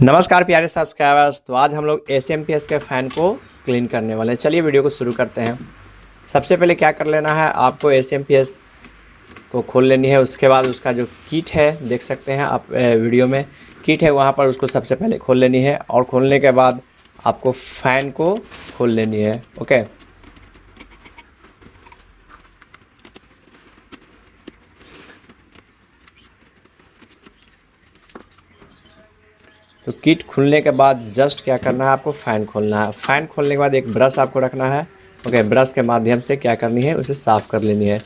नमस्कार प्यारे सब्सक्राइबर्स। तो आज हम लोग एसएमपीएस के फ़ैन को क्लीन करने वाले हैं। चलिए वीडियो को शुरू करते हैं। सबसे पहले क्या कर लेना है, आपको एसएमपीएस को खोल लेनी है। उसके बाद उसका जो किट है, देख सकते हैं आप वीडियो में किट है, वहाँ पर उसको सबसे पहले खोल लेनी है। और खोलने के बाद आपको फ़ैन को खोल लेनी है। ओके, तो किट खुलने के बाद जस्ट क्या करना है, आपको फ़ैन खोलना है। फ़ैन खोलने के बाद एक ब्रश आपको रखना है। ओके, ब्रश के माध्यम से क्या करनी है, उसे साफ़ कर लेनी है।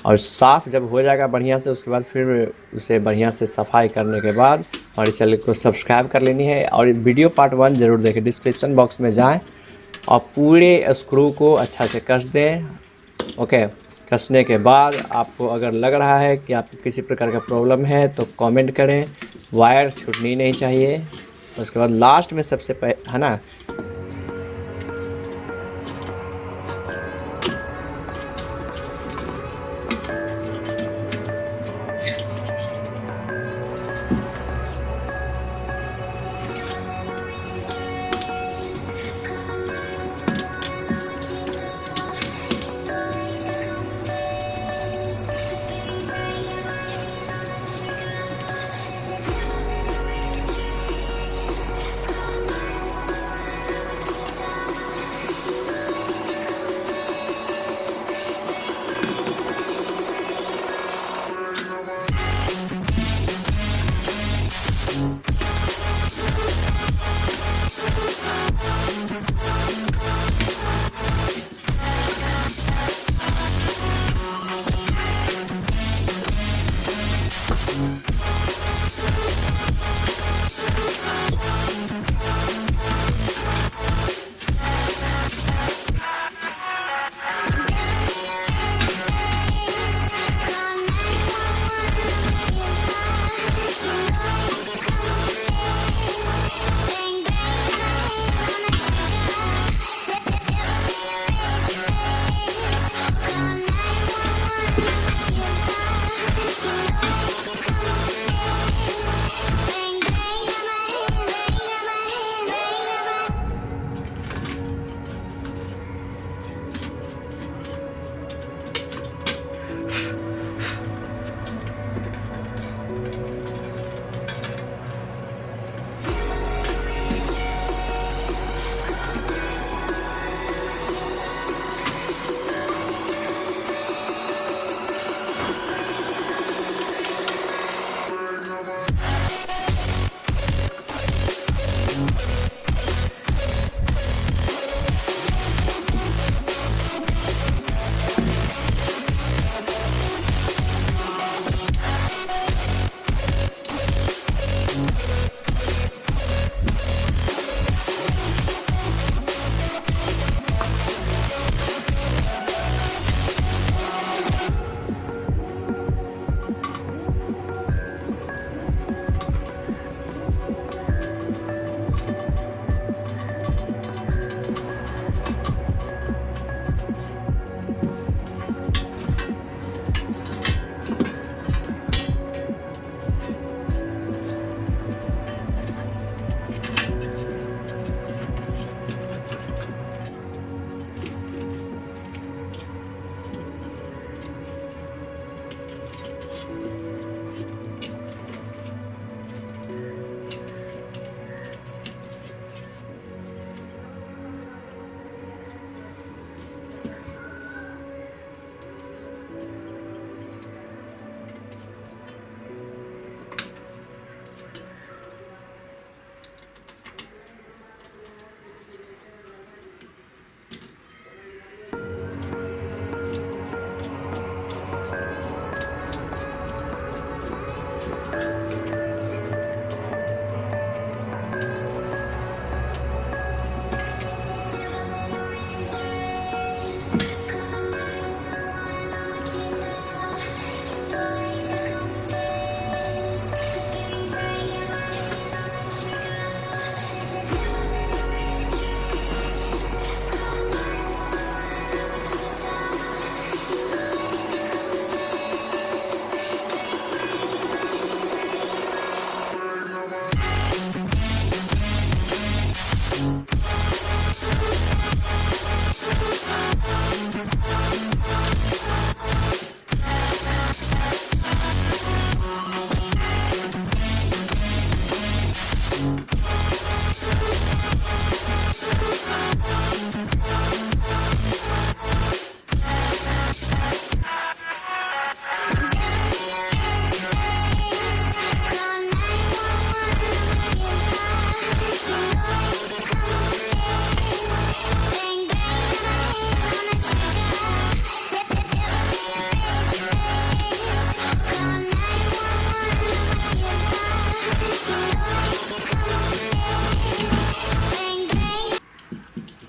और साफ़ जब हो जाएगा बढ़िया से, उसके बाद फिर उसे बढ़िया से सफाई करने के बाद हमारे चैनल को सब्सक्राइब कर लेनी है। और वीडियो पार्ट 1 ज़रूर देखें। डिस्क्रिप्शन बॉक्स में जाएं और पूरे स्क्रू को अच्छा से कस दें। ओके, कसने के बाद आपको अगर लग रहा है कि आपको किसी प्रकार का प्रॉब्लम है तो कमेंट करें। वायर छूटनी नहीं चाहिए। उसके बाद लास्ट में सबसे है ना,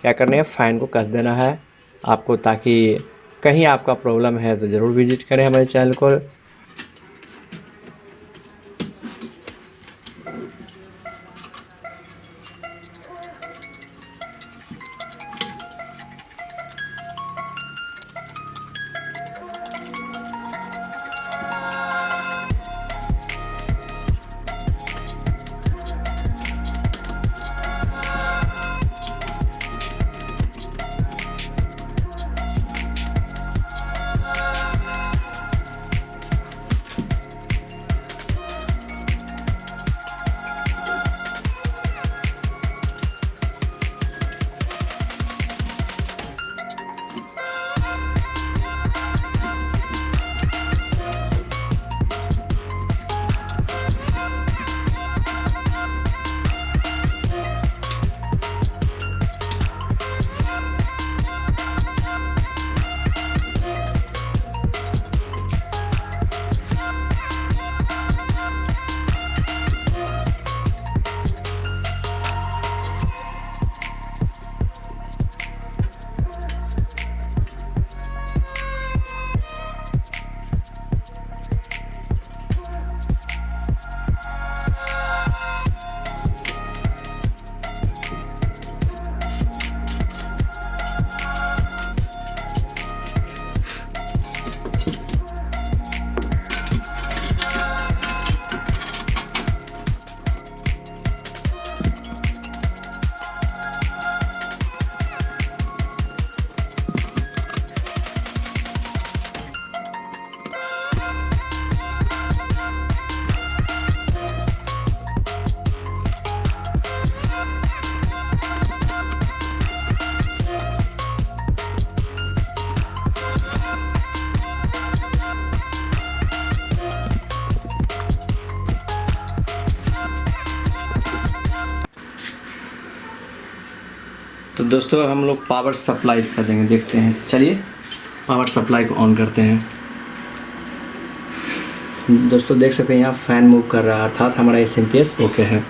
क्या करना है, फ़ैन को कस देना है आपको, ताकि कहीं आपका प्रॉब्लम है तो ज़रूर विजिट करें हमारे चैनल को। तो दोस्तों हम लोग पावर सप्लाई इसका देंगे, देखते हैं। चलिए पावर सप्लाई को ऑन करते हैं। दोस्तों देख सकते हैं यहाँ फ़ैन मूव कर रहा है, अर्थात हमारा SMPS ओके है।